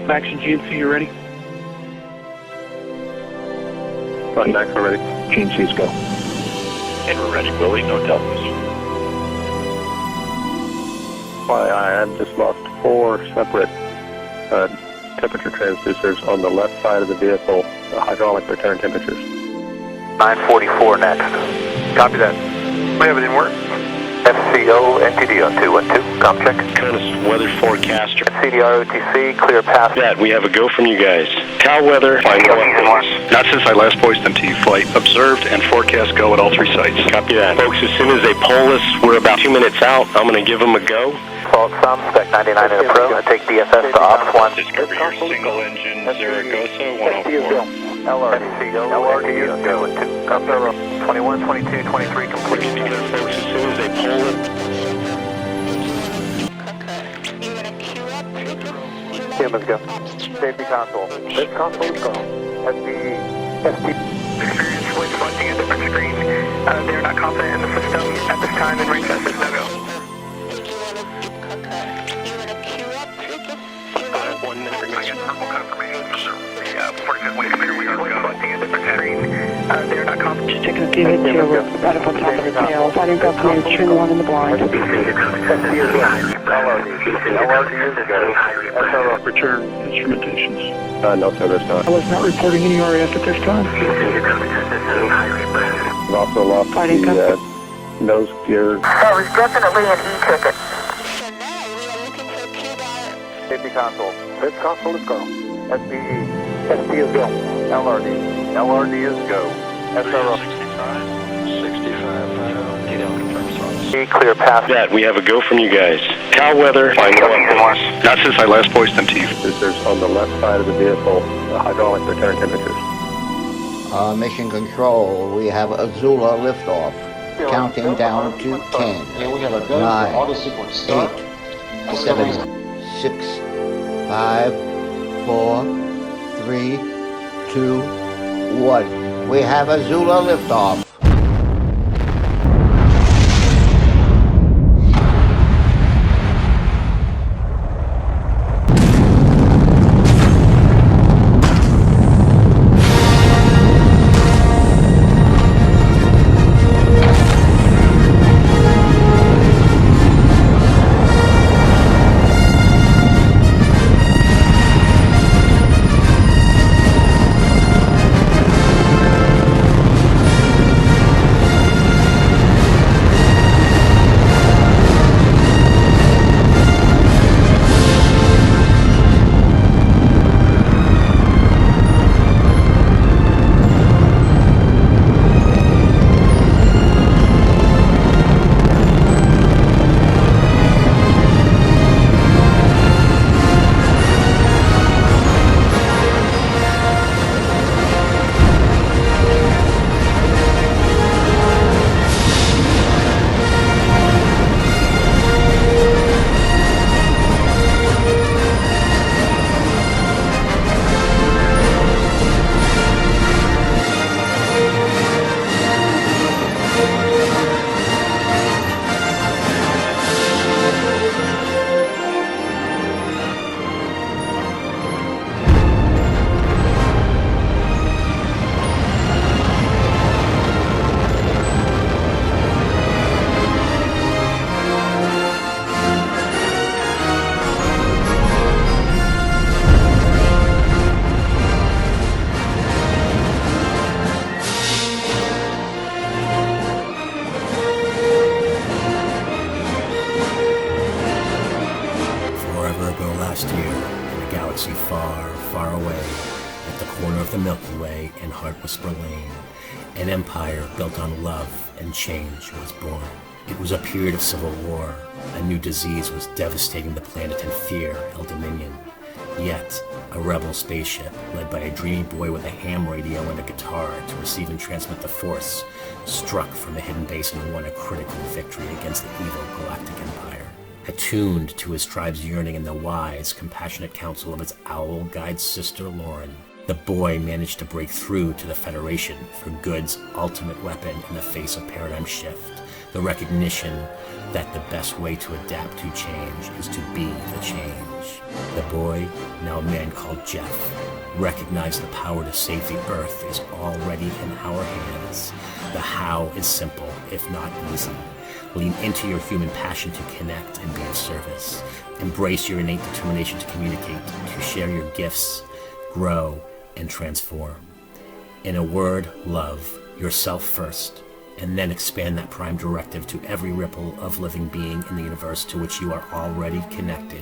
Action GNC, you ready? Front next, we're ready. GNC's go. And we're ready, Willie, no deltas. I've just lost 4 separate temperature transducers on the left side of the vehicle, the hydraulic return temperatures. 944 next. Copy that. We have it in work. FCO NTD on 212. Com check. Curtis, weather forecaster. CDR OTC, clear path. That, we have a go from you guys. Cal weather, final one. Not since I last voiced them to you. Flight observed and forecast go at all 3 sites. Copy that. Folks, as soon as they poll us, we're about 2 minutes out. I'm going to give them a go. Fault sum, spec 99 in a pro. Going to take DFS to Ops 1. Discover your single engine, Zaragoza 104. FCO LRD on 212. Copy. 21, 22, 23 complete. Together, folks, as soon as they poll it. Humans go. Safety console. This console is gone. SPE. Experience with selecting a different screen. They're not confident in the system at this time and range test is no go. 1 minute remaining. Purple confirmation. The 45th way clear. We are selecting a different screen. They're not confident. Just taking a few hits here. We're right up on top of the tail. Fighting company, turn one in the blind. LRD is go. SRO. Return instrumentations. No, sir, there's not. I was not reporting any RAF at this time. We've also lost Fighting the nose gear. That was definitely an E-ticket. Safety console. This console is go. SPE. SPE is go. LRD. LRD is go. SRO. 65. Clear path. That, we have a go from you guys. Cal weather, final one. Not since I last voiced them to you. There's on the left side of the vehicle, the hydraulic return temperatures. Mission Control, we have a Zula liftoff. Counting down to 10, 9, 8, 7, 6, 5, 4, 3, 2, 1. We have a Zula liftoff. last year, in a galaxy far, far away, at the corner of the Milky Way and Heart Whisper Lane, an empire built on love and change was born. It was a period of civil war. A new disease was devastating the planet, and fear held dominion. Yet, a rebel spaceship, led by a dreamy boy with a ham radio and a guitar to receive and transmit the Force, struck from a hidden base and won a critical victory against the evil Galactic Empire. Attuned to his tribe's yearning and the wise, compassionate counsel of its owl guide sister Lauren, the boy managed to break through to the Federation for good's ultimate weapon in the face of paradigm shift, the recognition that the best way to adapt to change is to be the change. The boy, now a man called Jeff, recognized the power to save the earth is already in our hands. The how is simple, if not easy. Lean into your human passion to connect and be of service. Embrace your innate determination to communicate, to share your gifts, grow, and transform. In a word, love yourself first, and then expand that prime directive to every ripple of living being in the universe to which you are already connected.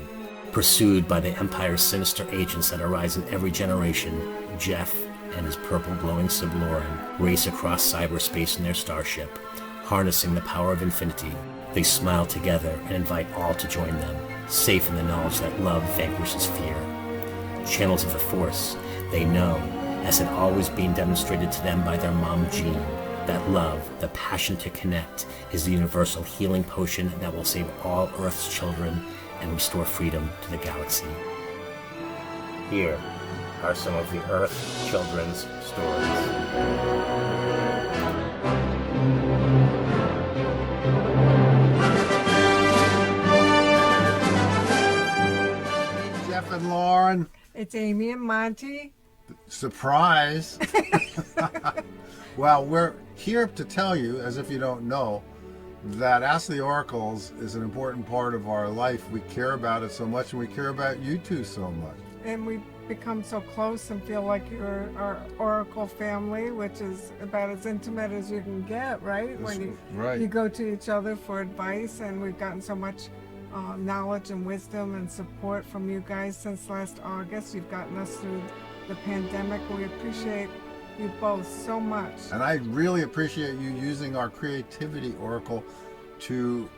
Pursued by the Empire's sinister agents that arise in every generation, Jeff and his purple glowing Sibloran race across cyberspace in their starship, harnessing the power of infinity. They smile together and invite all to join them, safe in the knowledge that love vanquishes fear. Channels of the Force, they know, as had always been demonstrated to them by their mom Jean, that love, the passion to connect, is the universal healing potion that will save all Earth's children and restore freedom to the galaxy. Here are some of the Earth children's stories. Jeff and Lauren. It's Amy and Monty. Surprise. Well, we're here to tell you, as if you don't know, that Ask the Oracles is an important part of our life. We care about it so much, and we care about you two so much. And we've become so close and feel like you're our Oracle family, which is about as intimate as you can get, right? When you go to each other for advice, and we've gotten so much knowledge and wisdom and support from you guys since last August. You've gotten us through the pandemic. We appreciate you both so much. And I really appreciate you using our Creativity Oracle to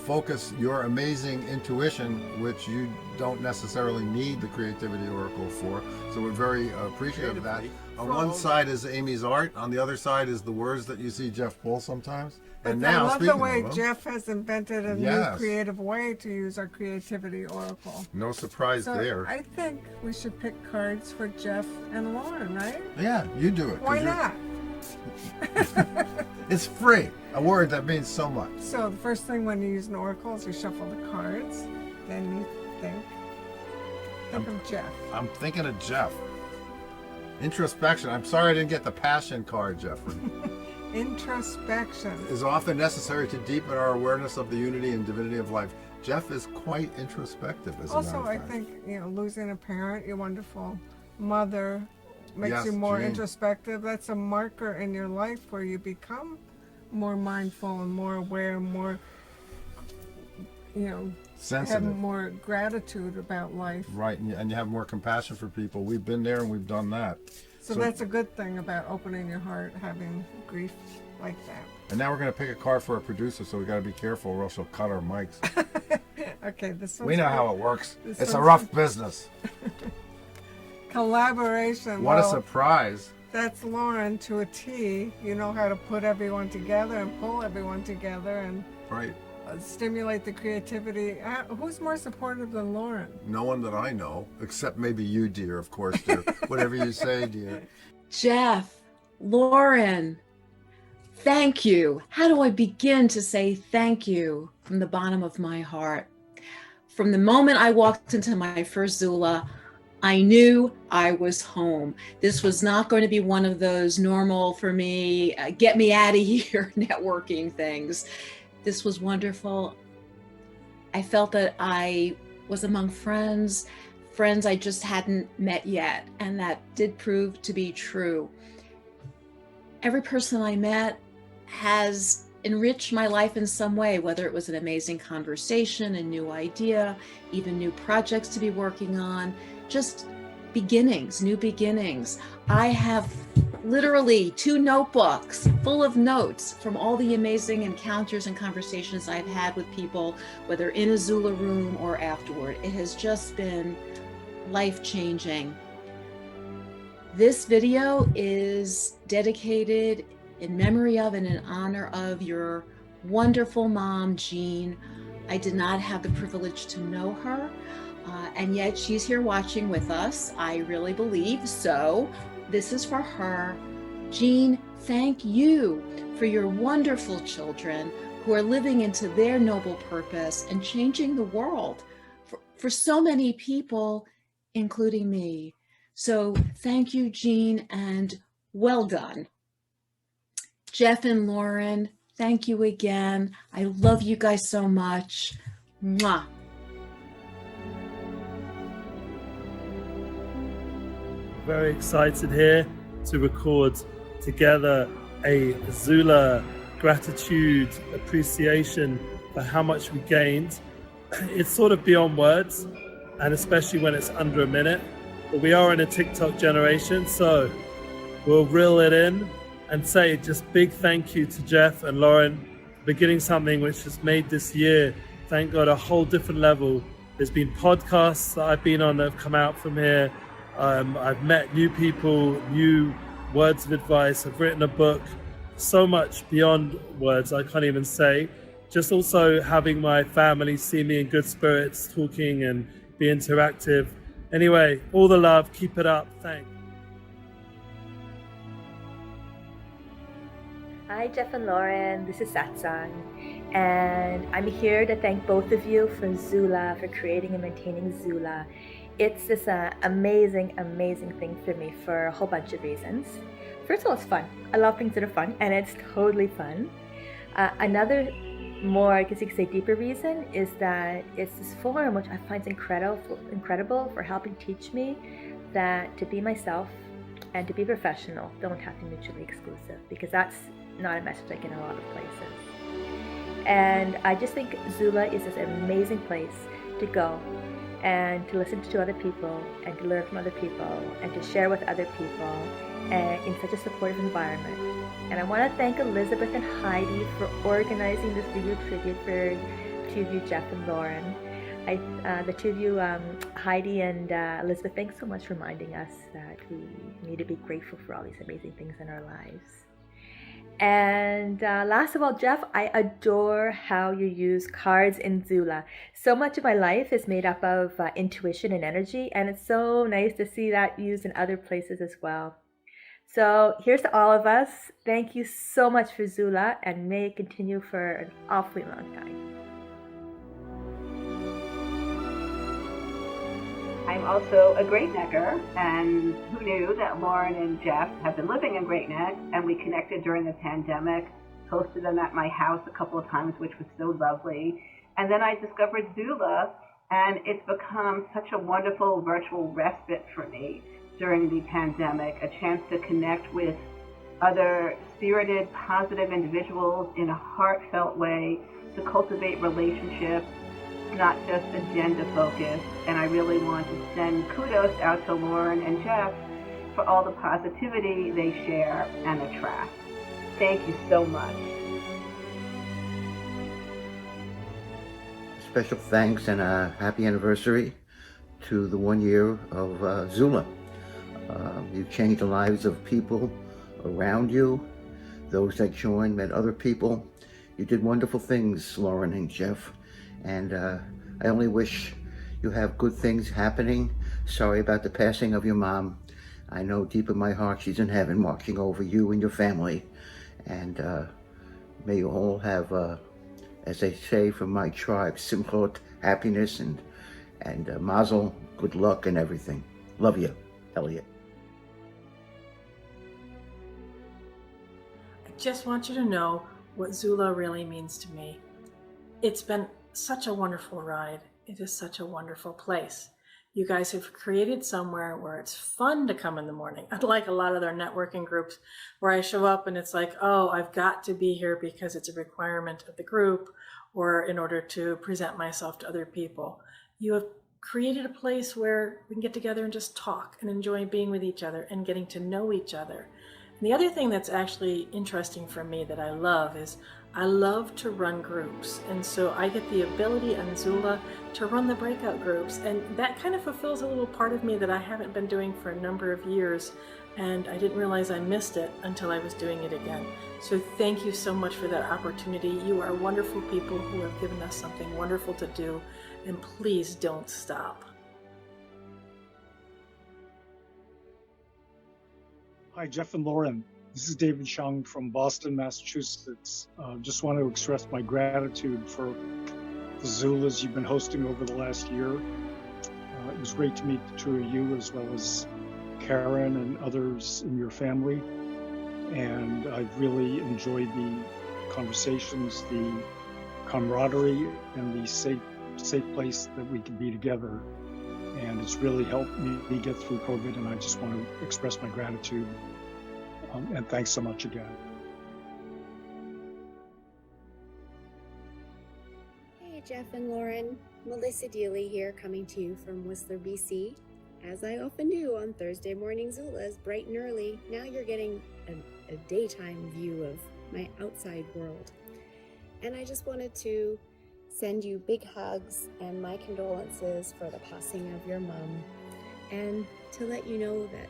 focus your amazing intuition, which you don't necessarily need the Creativity Oracle for. So we're very appreciative of that. On one side is Amy's art, on the other side is the words that you see Jeff pull sometimes. And now, I love the way Jeff has invented a new creative way to use our Creativity Oracle. No surprise there. I think we should pick cards for Jeff and Lauren, right? Yeah, you do it. Why not? It's free. A word that means so much. So the first thing when you use an oracle is you shuffle the cards. Then you think of Jeff. I'm thinking of Jeff. Introspection. I'm sorry I didn't get the passion card, Jeffrey. Introspection is often necessary to deepen our awareness of the unity and divinity of life. Jeff is quite introspective, as a matter of fact. I think, losing a parent, your wonderful mother, makes you more introspective. That's a marker in your life where you become more mindful and more aware, more, sensitive. Have more gratitude about life. Right, and you have more compassion for people. We've been there and we've done that. So that's a good thing about opening your heart, having grief like that. And now we're going to pick a card for our producer, so we got to be careful or else she'll cut our mics. Okay, this one's we know how it works. It's a rough business. Collaboration. What a surprise. That's Lauren to a T. You know how to put everyone together and pull everyone together and stimulate the creativity. Who's more supportive than Lauren? No one that I know, except maybe you, dear, of course, dear. Whatever you say, dear. Jeff, Lauren, thank you. How do I begin to say thank you from the bottom of my heart? From the moment I walked into my first Zula, I knew I was home. This was not going to be one of those normal for me, get me out of here networking things. This was wonderful. I felt that I was among friends I just hadn't met yet, and that did prove to be true. Every person I met has enriched my life in some way, whether it was an amazing conversation, a new idea, even new projects to be working on, just beginnings, new beginnings. I have literally 2 notebooks full of notes from all the amazing encounters and conversations I've had with people, whether in a Zula room or afterward. It has just been life-changing. This video is dedicated in memory of and in honor of your wonderful mom, Jean. I did not have the privilege to know her, and yet she's here watching with us, I really believe. So this is for her. Jean, thank you for your wonderful children who are living into their noble purpose and changing the world for so many people, including me. So thank you, Jean, and well done. Jeff and Lauren, thank you again. I love you guys so much. Mwah. Very excited here to record together a Zula gratitude appreciation for how much we gained. It's sort of beyond words, and especially when it's under a minute. But we are in a TikTok generation, so we'll reel it in and say just big thank you to Jeff and Lauren for beginning something which has made this year, thank God, a whole different level. There's been podcasts that I've been on that have come out from here. I've met new people, new words of advice. I've written a book. So much beyond words I can't even say. Just also having my family see me in good spirits, talking and be interactive. Anyway, all the love. Keep it up. Thanks. Hi, Jeff and Lauren. This is Satsang. And I'm here to thank both of you for Zula, for creating and maintaining Zula. It's this amazing, amazing thing for me for a whole bunch of reasons. First of all, it's fun. I love things that are fun, and it's totally fun. Another more, I guess you could say, deeper reason is that it's this forum which I find incredible for helping teach me that to be myself and to be professional don't have to be mutually exclusive, because that's not a message I get in a lot of places. And I just think Zula is this amazing place to go and to listen to other people and to learn from other people and to share with other people in such a supportive environment. And I want to thank Elizabeth and Heidi for organizing this video tribute for two of you, Jeff and Lauren. The two of you, Heidi and Elizabeth, thanks so much for reminding us that we need to be grateful for all these amazing things in our lives. And last of all, Jeff, I adore how you use cards in Zula. So much of my life is made up of intuition and energy, and it's so nice to see that used in other places as well. So here's to all of us. Thank you so much for Zula, and may it continue for an awfully long time. I'm also a Great Necker, and who knew that Lauren and Jeff have been living in Great Neck, and we connected during the pandemic, hosted them at my house a couple of times, which was so lovely. And then I discovered Zula, and it's become such a wonderful virtual respite for me during the pandemic, a chance to connect with other spirited, positive individuals in a heartfelt way, to cultivate relationships, not just agenda focused. And I really want to send kudos out to Lauren and Jeff for all the positivity they share and attract. Thank you so much. Special thanks and a happy anniversary to the 1 year of Zula. You've changed the lives of people around you. Those that joined met other people. You did wonderful things, Lauren and Jeff. And I only wish you have good things happening. Sorry about the passing of your mom. I know deep in my heart she's in heaven watching over you and your family. And may you all have, as they say from my tribe, simchot, happiness, and mazel, good luck and everything. Love you, Elliot. I just want you to know what Zula really means to me. It's been such a wonderful ride. It is such a wonderful place. You guys have created somewhere where it's fun to come in the morning. Unlike a lot of their networking groups where I show up and it's like, oh, I've got to be here because it's a requirement of the group or in order to present myself to other people. You have created a place where we can get together and just talk and enjoy being with each other and getting to know each other. And the other thing that's actually interesting for me that I love is I love to run groups, and so I get the ability on Zula to run the breakout groups, and that kind of fulfills a little part of me that I haven't been doing for a number of years, and I didn't realize I missed it until I was doing it again. So thank you so much for that opportunity. You are wonderful people who have given us something wonderful to do, and please don't stop. Hi, Jeff and Lauren. This is David Chung from Boston, Massachusetts. Just want to express my gratitude for the Zulas you've been hosting over the last year. It was great to meet the two of you, as well as Karen and others in your family. And I've really enjoyed the conversations, the camaraderie, and the safe place that we can be together. And it's really helped me get through COVID, and I just want to express my gratitude. And thanks so much again. Hey, Jeff and Lauren. Melissa Dealey here, coming to you from Whistler, BC. As I often do on Thursday morning Zulas, bright and early, now you're getting a daytime view of my outside world. And I just wanted to send you big hugs and my condolences for the passing of your mom, and to let you know that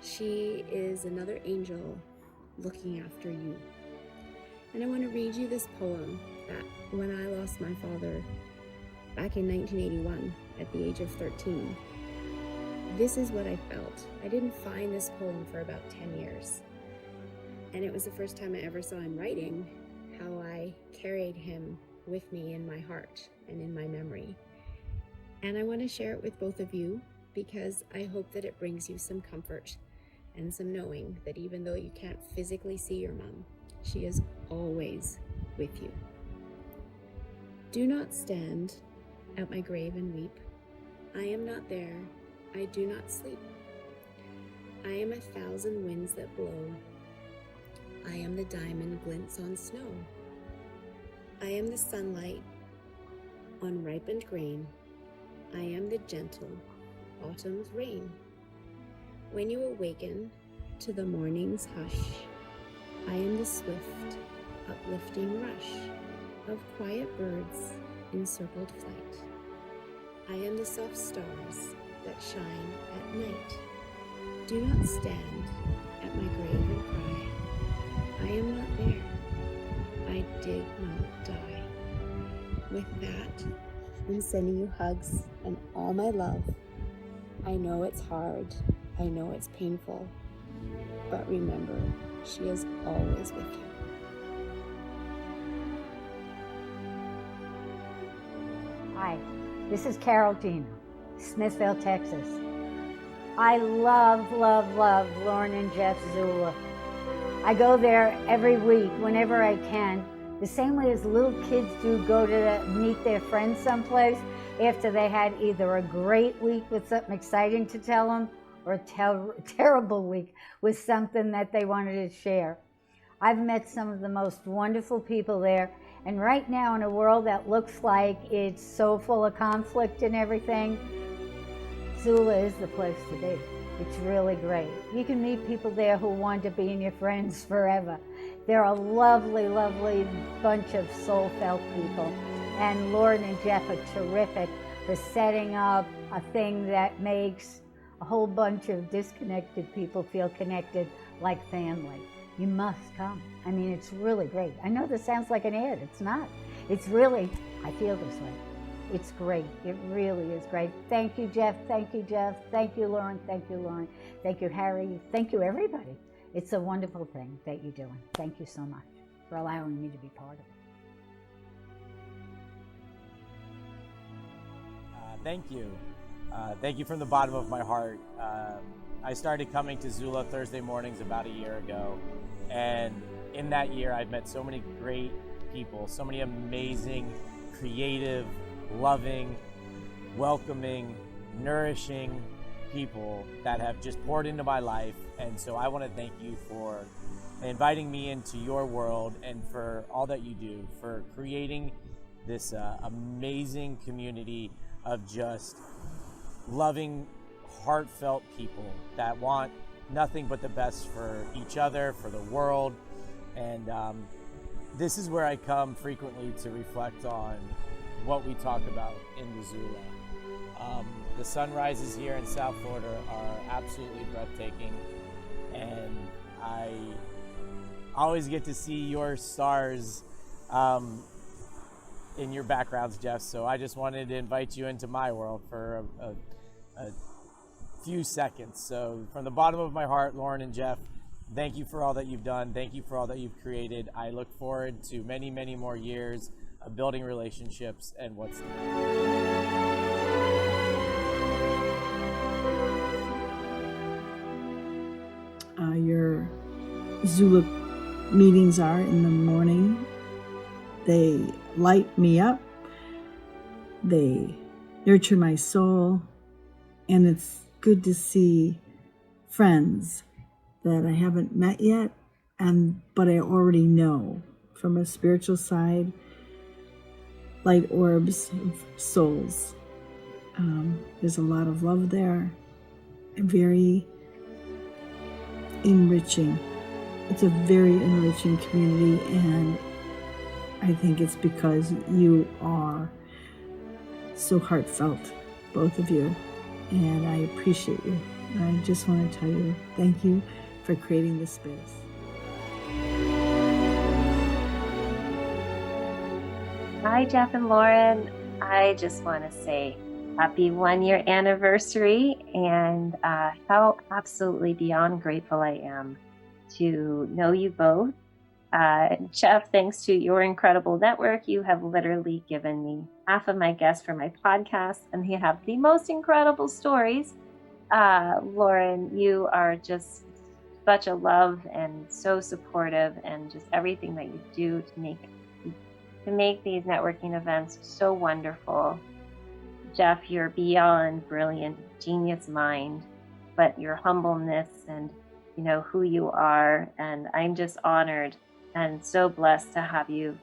she is another angel looking after you. And I want to read you this poem that when I lost my father back in 1981 at the age of 13, this is what I felt. I didn't find this poem for about 10 years. And it was the first time I ever saw in writing how I carried him with me in my heart and in my memory. And I want to share it with both of you because I hope that it brings you some comfort and some knowing that even though you can't physically see your mom, she is always with you. Do not stand at my grave and weep. I am not there. I do not sleep. I am 1,000 winds that blow. I am the diamond glints on snow. I am the sunlight on ripened grain. I am the gentle autumn's rain. When you awaken to the morning's hush, I am the swift, uplifting rush of quiet birds in circled flight. I am the soft stars that shine at night. Do not stand at my grave and cry. I am not there. I did not die. With that, I'm sending you hugs and all my love. I know it's hard. I know it's painful. But remember, she is always with you. Hi, this is Carol Dino, Smithville, Texas. I love Lauren and Jeff Zula. I go there every week whenever I can, the same way as little kids do go to meet their friends someplace after they had either a great week with something exciting to tell them or a terrible week with something that they wanted to share. I've met some of the most wonderful people there, and right now in a world that looks like it's so full of conflict and everything, Zula is the place to be. It's really great. You can meet people there who want to be your friends forever. They're a lovely, lovely bunch of soul-felt people. And Lauren and Jeff are terrific for setting up a thing that makes a whole bunch of disconnected people feel connected like family. You must come. I mean, it's really great. I know this sounds like an ad. It's not. It's really, I feel this way. It's great. It really is great. Thank you, Jeff. Thank you, Jeff. Thank you, Lauren. Thank you, Lauren. Thank you, Harry. Thank you, everybody. It's a wonderful thing that you're doing. Thank you so much for allowing me to be part of it. Thank you. Thank you from the bottom of my heart. I started coming to Zula Thursday mornings about a year ago. And in that year, I've met so many great people, so many amazing, creative, loving, welcoming, nourishing people that have just poured into my life. And so I want to thank you for inviting me into your world and for all that you do, for creating this amazing community of just loving, heartfelt people that want nothing but the best for each other, for the world. And this is where I come frequently to reflect on what we talk about in the Zula. The sunrises here in South Florida are absolutely breathtaking, and I always get to see your stars in your backgrounds, Jeff. So I just wanted to invite you into my world for a few seconds. So from the bottom of my heart, Lauren and Jeff, Thank you for all that you've done. Thank you for all that you've created. I look forward to many, many more years of building relationships and what's your Zula meetings are in the morning. They light me up. They nurture my soul. And it's good to see friends that I haven't met yet, but I already know from a spiritual side, light orbs of souls. There's a lot of love there, and very enriching. It's a very enriching community, and I think it's because you are so heartfelt, both of you, and I appreciate you. And I just want to tell you, thank you for creating this space. Hi, Jeff and Lauren. I just want to say happy 1-year anniversary, and how absolutely beyond grateful I am to know you both. Jeff, thanks to your incredible network, you have literally given me half of my guests for my podcast, and you have the most incredible stories. Lauren, you are just such a love and so supportive, and just everything that you do to make these networking events so wonderful. Jeff, you're beyond brilliant, genius mind, but your humbleness and who you are, and I'm just honored and so blessed to have you,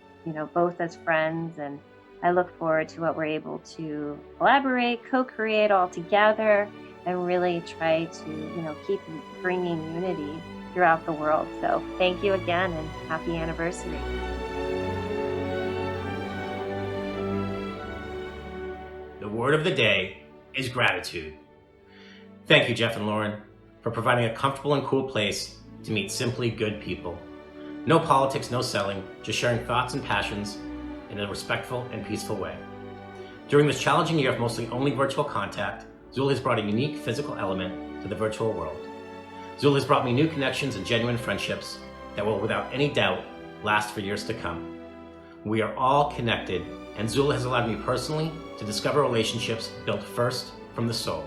both as friends, and I look forward to what we're able to collaborate, co-create all together, and really try to, keep bringing unity throughout the world. So thank you again, and happy anniversary. The word of the day is gratitude. Thank you, Jeff and Lauren, for providing a comfortable and cool place to meet simply good people. No politics, no selling, just sharing thoughts and passions in a respectful and peaceful way. During this challenging year of mostly only virtual contact, Zula has brought a unique physical element to the virtual world. Zula has brought me new connections and genuine friendships that will, without any doubt, last for years to come. We are all connected, and Zula has allowed me personally to discover relationships built first from the soul.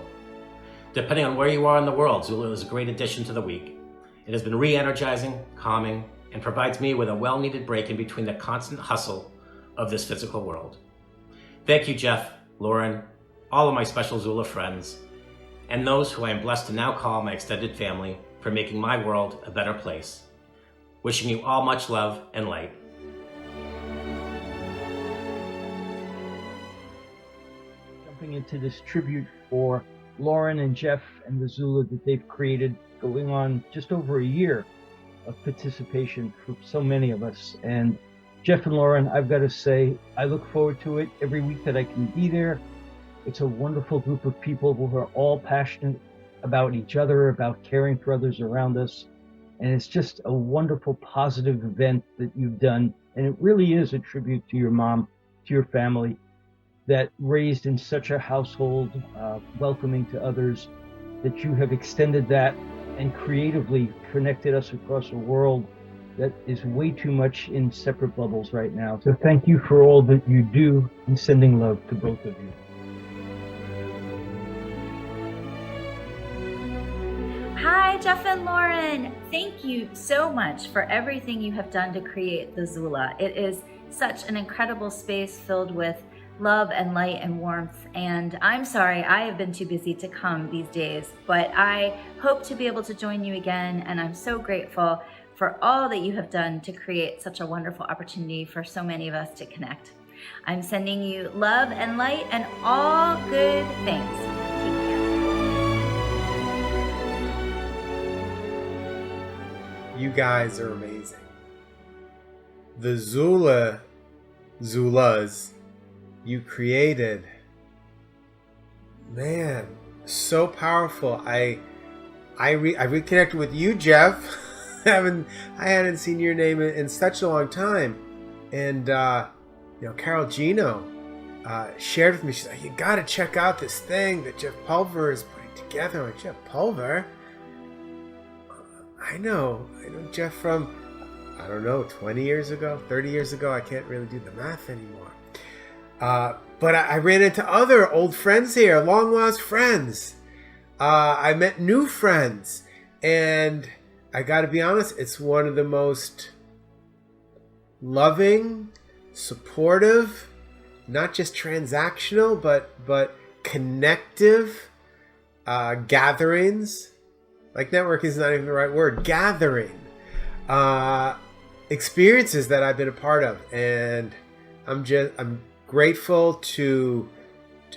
Depending on where you are in the world, Zula is a great addition to the week. It has been re-energizing, calming, and provides me with a well-needed break in between the constant hustle of this physical world. Thank you, Jeff, Lauren, all of my special Zula friends, and those who I am blessed to now call my extended family for making my world a better place. Wishing you all much love and light. Jumping into this tribute for Lauren and Jeff and the Zula that they've created, going on just over a year of participation for so many of us. And Jeff and Lauren, I've got to say, I look forward to it every week that I can be there. It's a wonderful group of people who are all passionate about each other, about caring for others around us. And it's just a wonderful, positive event that you've done. And it really is a tribute to your mom, to your family, that raised in such a household, welcoming to others, that you have extended that and creatively connected us across a world that is way too much in separate bubbles right now. So thank you for all that you do, and sending love to both of you. Hi, Jeff and Lauren. Thank you so much for everything you have done to create the Zula. It is such an incredible space filled with love and light and warmth. And I'm sorry, I have been too busy to come these days, but I hope to be able to join you again. And I'm so grateful for all that you have done to create such a wonderful opportunity for so many of us to connect. I'm sending you love and light and all good things. Take care. You guys are amazing. The Zulas you created, man, so powerful. I reconnected with you, Jeff. I hadn't seen your name in such a long time, and Carol Gino shared with me. She's like, "You got to check out this thing that Jeff Pulver is putting together." I'm like, Jeff Pulver? I know Jeff from, I don't know, 20 years ago, 30 years ago. I can't really do the math anymore. But I ran into other old friends here, long lost friends. I met new friends, and I got to be honest, it's one of the most loving, supportive, not just transactional, but connective gatherings. Like networking is not even the right word. Gathering experiences that I've been a part of, and I'm grateful to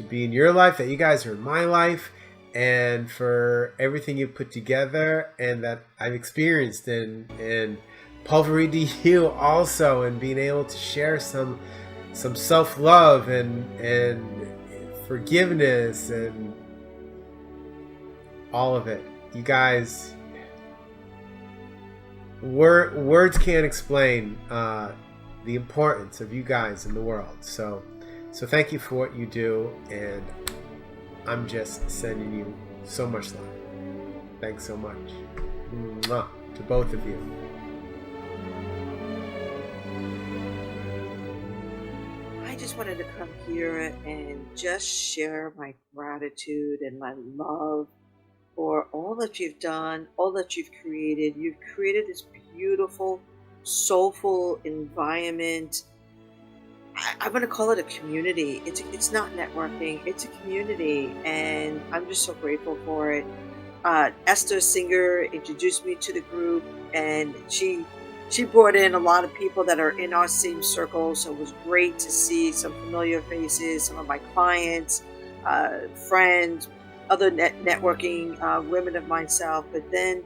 be in your life, that you guys are in my life, and for everything you put together and that I've experienced, and Pulvery to you also, and being able to share some self-love and forgiveness and all of it. You guys, words can't explain the importance of you guys in the world. So thank you for what you do, and I'm just sending you so much love. Thanks so much. Mwah, to both of you. I just wanted to come here and just share my gratitude and my love for all that you've done, all that you've created. You've created this beautiful, soulful environment. I'm going to call it a community. It's not networking. It's a community, and I'm just so grateful for it. Esther Singer introduced me to the group, and she brought in a lot of people that are in our same circle, so it was great to see some familiar faces, some of my clients, friends, other networking women of myself, but then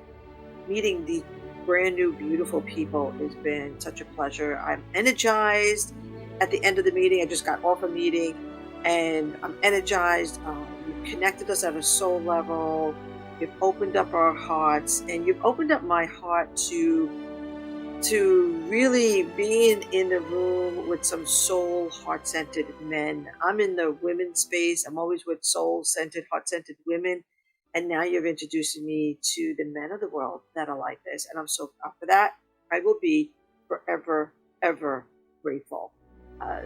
meeting these brand new beautiful people has been such a pleasure. I'm energized. At the end of the meeting, I just got off a meeting, and I'm energized. You've connected us at a soul level. You've opened up our hearts, and you've opened up my heart to really being in the room with some soul, heart-centered men. I'm in the women's space. I'm always with soul-centered, heart-centered women. And now you're introducing me to the men of the world that are like this. And I'm so proud for that. I will be forever, ever grateful.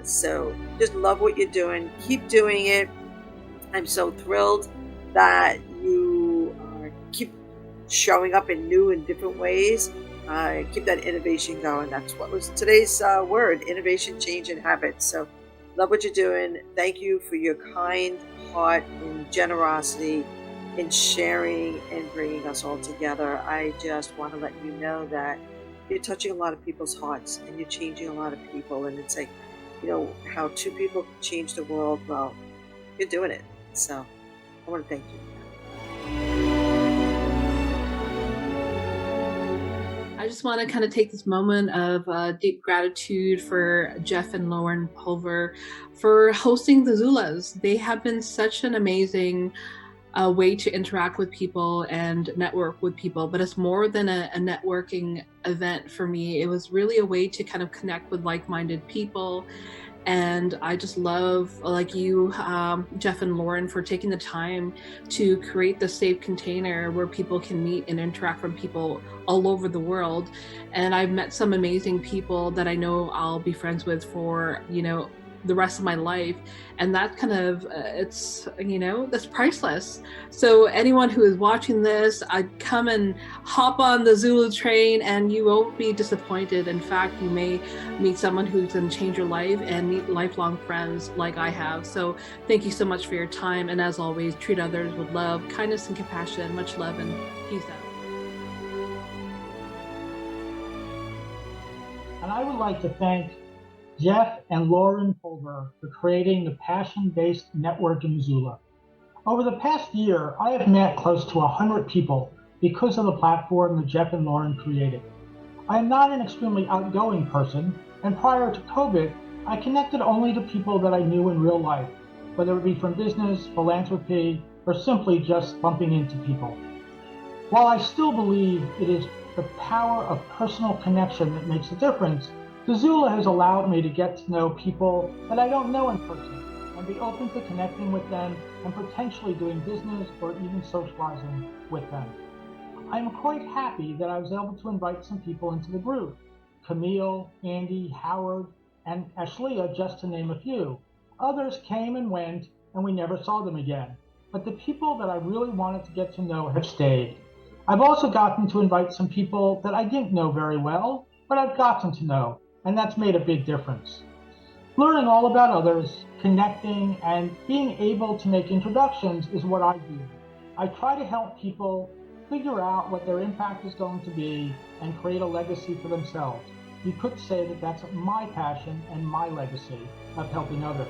So just love what you're doing. Keep doing it. I'm so thrilled that you keep showing up in new and different ways. Keep that innovation going. That's what was today's word: innovation, change, and habits. So love what you're doing. Thank you for your kind heart and generosity in sharing and bringing us all together. I just want to let you know that you're touching a lot of people's hearts, and you're changing a lot of people. And it's like, how two people can change the world. Well, you're doing it. So I want to thank you. I just want to kind of take this moment of deep gratitude for Jeff and Lauren Pulver for hosting the Zulas. They have been such an amazing way to interact with people and network with people, but it's more than a networking event for me. It was really a way to kind of connect with like-minded people. And I just love, like you, Jeff and Lauren, for taking the time to create the safe container where people can meet and interact from people all over the world. And I've met some amazing people that I know I'll be friends with for, the rest of my life. And that kind of, that's priceless. So anyone who is watching this, I'd come and hop on the Zulu train and you won't be disappointed. In fact, you may meet someone who's going to change your life and meet lifelong friends like I have. So thank you so much for your time. And as always, treat others with love, kindness, and compassion. Much love, and peace out. And I would like to thank Jeff and Lauren Pulver for creating the passion-based network in Zula. Over the past year, I have met close to 100 people because of the platform that Jeff and Lauren created. I am not an extremely outgoing person, and prior to COVID, I connected only to people that I knew in real life, whether it be from business, philanthropy, or simply just bumping into people. While I still believe it is the power of personal connection that makes a difference, the Zula has allowed me to get to know people that I don't know in person and be open to connecting with them and potentially doing business or even socializing with them. I am quite happy that I was able to invite some people into the group. Camille, Andy, Howard, and Ashleigh, just to name a few. Others came and went, and we never saw them again. But the people that I really wanted to get to know have stayed. I've also gotten to invite some people that I didn't know very well, but I've gotten to know, and that's made a big difference. Learning all about others, connecting, and being able to make introductions is what I do. I try to help people figure out what their impact is going to be and create a legacy for themselves. You could say that that's my passion and my legacy of helping others.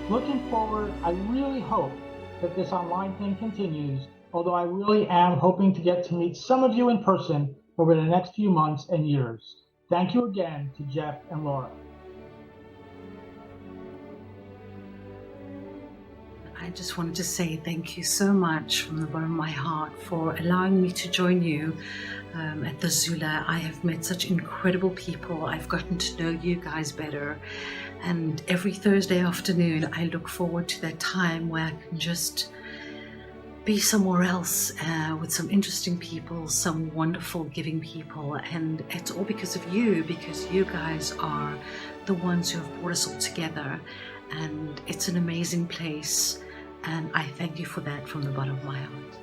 Looking forward, I really hope that this online thing continues, although I really am hoping to get to meet some of you in person over the next few months and years. Thank you again to Jeff and Laura. I just wanted to say thank you so much from the bottom of my heart for allowing me to join you at the Zula. I have met such incredible people. I've gotten to know you guys better. And every Thursday afternoon, I look forward to that time where I can just be somewhere else with some interesting people, some wonderful giving people. And it's all because of you, because you guys are the ones who have brought us all together. And it's an amazing place. And I thank you for that from the bottom of my heart.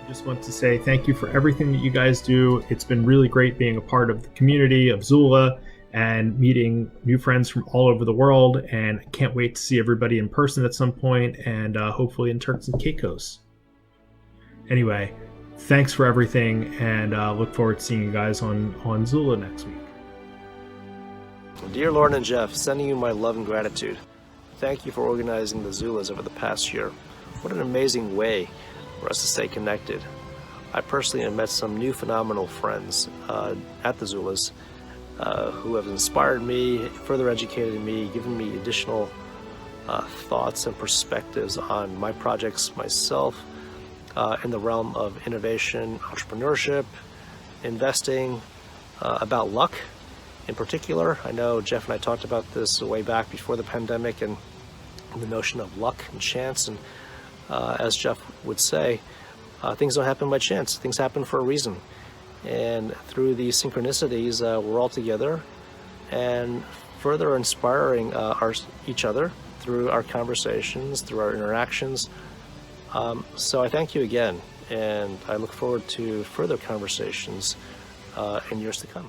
I just want to say thank you for everything that you guys do. It's been really great being a part of the community of Zula and meeting new friends from all over the world. And I can't wait to see everybody in person at some point, and hopefully in Turks and Caicos. Anyway, thanks for everything, and look forward to seeing you guys on Zula next week. Dear Lauren and Jeff, sending you my love and gratitude. Thank you for organizing the Zulas over the past year. What an amazing way for us to stay connected. I personally have met some new phenomenal friends at the Zulas who have inspired me, further educated me, given me additional thoughts and perspectives on my projects myself in the realm of innovation, entrepreneurship, investing, about luck. In particular, I know Jeff and I talked about this way back before the pandemic, and the notion of luck and chance. And as Jeff would say, things don't happen by chance. Things happen for a reason. And through these synchronicities, we're all together and further inspiring each other through our conversations, through our interactions. So I thank you again, and I look forward to further conversations in years to come.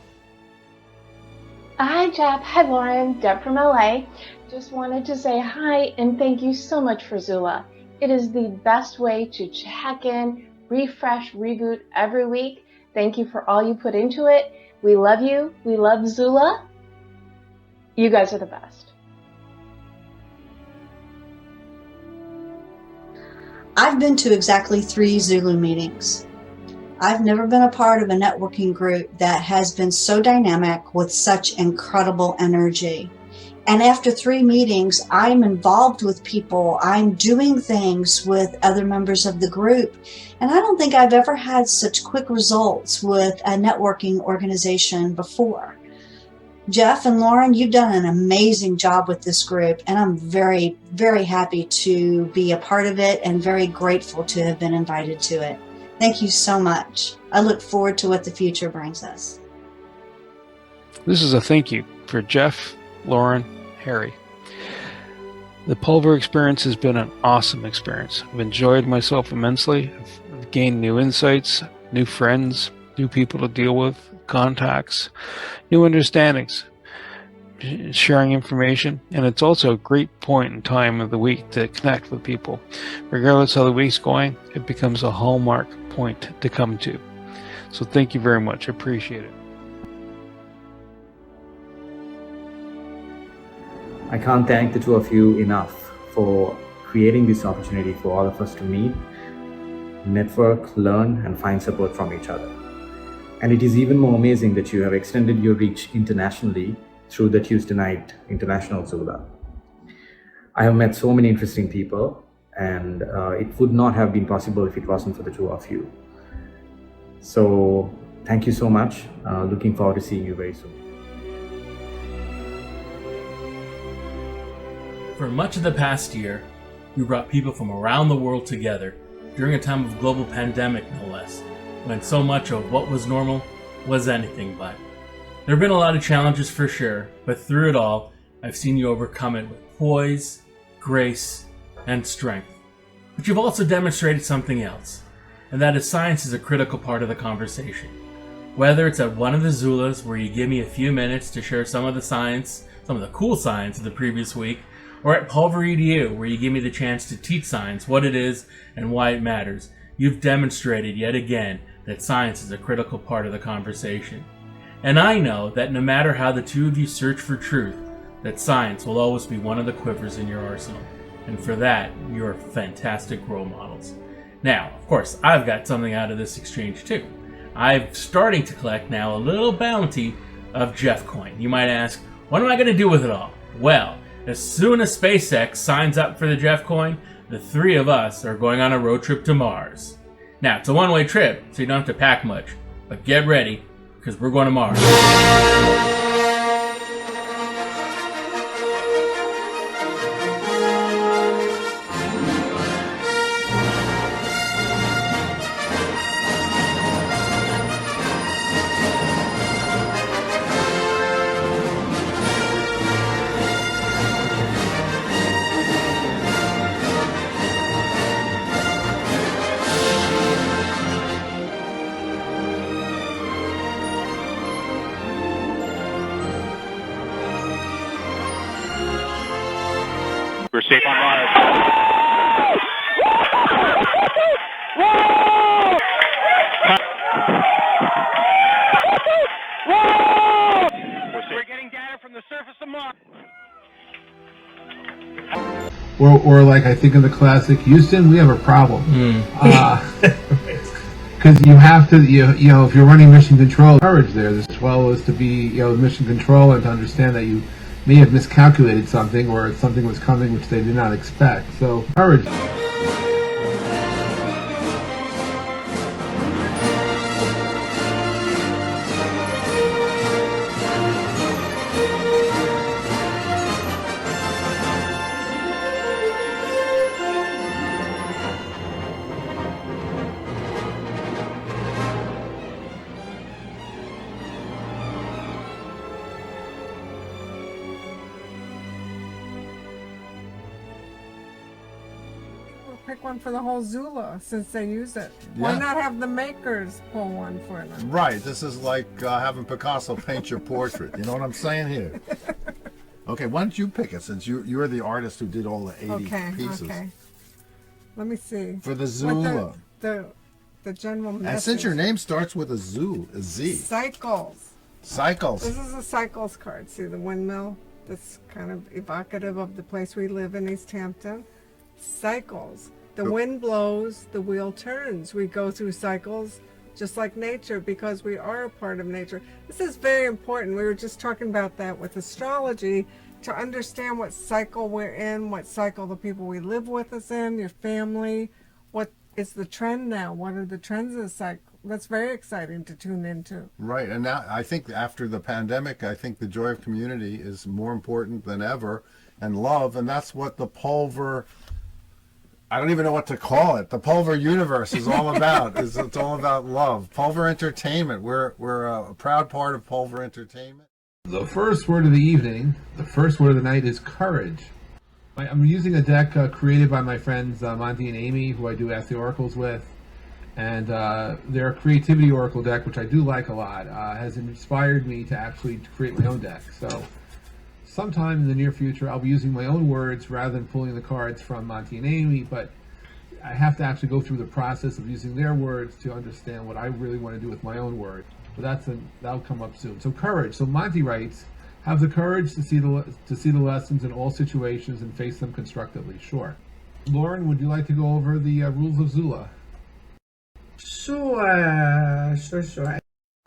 Hi, Jeff. Hi, Lauren. Deb from LA. Just wanted to say hi and thank you so much for Zula. It is the best way to check in, refresh, reboot every week. Thank you for all you put into it. We love you. We love Zula. You guys are the best. I've been to exactly 3 Zulu meetings. I've never been a part of a networking group that has been so dynamic with such incredible energy. And after 3 meetings, I'm involved with people. I'm doing things with other members of the group. And I don't think I've ever had such quick results with a networking organization before. Jeff and Lauren, you've done an amazing job with this group, and I'm very, very happy to be a part of it and very grateful to have been invited to it. Thank you so much. I look forward to what the future brings us. This is a thank you for Jeff, Lauren, Harry. The Pulver experience has been an awesome experience. I've enjoyed myself immensely. I've gained new insights, new friends, new people to deal with, contacts, new understandings, sharing information, and it's also a great point in time of the week to connect with people. Regardless how the week's going, it becomes a hallmark point to come to. So thank you very much. I appreciate it. I can't thank the two of you enough for creating this opportunity for all of us to meet, network, learn, and find support from each other. And it is even more amazing that you have extended your reach internationally through the Tuesday night International Zula. I have met so many interesting people, and it would not have been possible if it wasn't for the two of you. So thank you so much. Looking forward to seeing you very soon. For much of the past year, you brought people from around the world together during a time of global pandemic, no less, when so much of what was normal was anything but. There have been a lot of challenges for sure, but through it all, I've seen you overcome it with poise, grace, and strength. But you've also demonstrated something else, and that is science is a critical part of the conversation. Whether it's at one of the Zulas where you give me a few minutes to share some of the science, some of the cool science of the previous week, or at Pulver EDU where you give me the chance to teach science, what it is, and why it matters, you've demonstrated yet again that science is a critical part of the conversation. And I know that no matter how the two of you search for truth, that science will always be one of the quivers in your arsenal. And for that, you're fantastic role models. Now, of course, I've got something out of this exchange too. I'm starting to collect now a little bounty of Jeff coin. You might ask, what am I going to do with it all? Well, as soon as SpaceX signs up for the Jeff coin, the three of us are going on a road trip to Mars. Now, it's a one-way trip, so you don't have to pack much. But get ready, because we're going to Mars. We're safe on Mars. We're getting data from the surface of Mars. Or like I think of the classic Houston, we have a problem. Because you have to, you know, if you're running mission control, courage there as well as to be, mission control and to understand that you may have miscalculated something or something was coming which they did not expect. So courage. Pick one for the whole Zula since they use it. Why Yeah. not have the makers pull one for them? Right. This is like having Picasso paint your portrait. You know what I'm saying here? Okay, why don't you pick it since you're the artist who did all the 80 pieces. Okay. Let me see. For the What Zula. The general message. And since your name starts with a Z. Cycles. Cycles. This is a cycles card. See the windmill? That's kind of evocative of the place we live in East Hampton. Cycles. The wind blows, the wheel turns. We go through cycles just like nature because we are a part of nature. This is very important. We were just talking about that with astrology to understand what cycle we're in, what cycle the people we live with is in, your family, what is the trend now, what are the trends of the cycle. That's very exciting to tune into. Right. And now I think after the pandemic, I think the joy of community is more important than ever, and love. And that's what the Pulver, I don't even know what to call it. The Pulver universe is all about. It's all about love. Pulver Entertainment. We're a proud part of Pulver Entertainment. The first word of the evening, the first word of the night is courage. I'm using a deck created by my friends Monty and Amy, who I do Ask the Oracles with. And their Creativity Oracle deck, which I do like a lot, has inspired me to actually create my own deck. So sometime in the near future, I'll be using my own words rather than pulling the cards from Monty and Amy, but I have to actually go through the process of using their words to understand what I really want to do with my own word. But that'll come up soon. So courage. So Monty writes, have the courage to see the lessons in all situations and face them constructively. Sure. Lauren, would you like to go over the rules of Zula? Sure.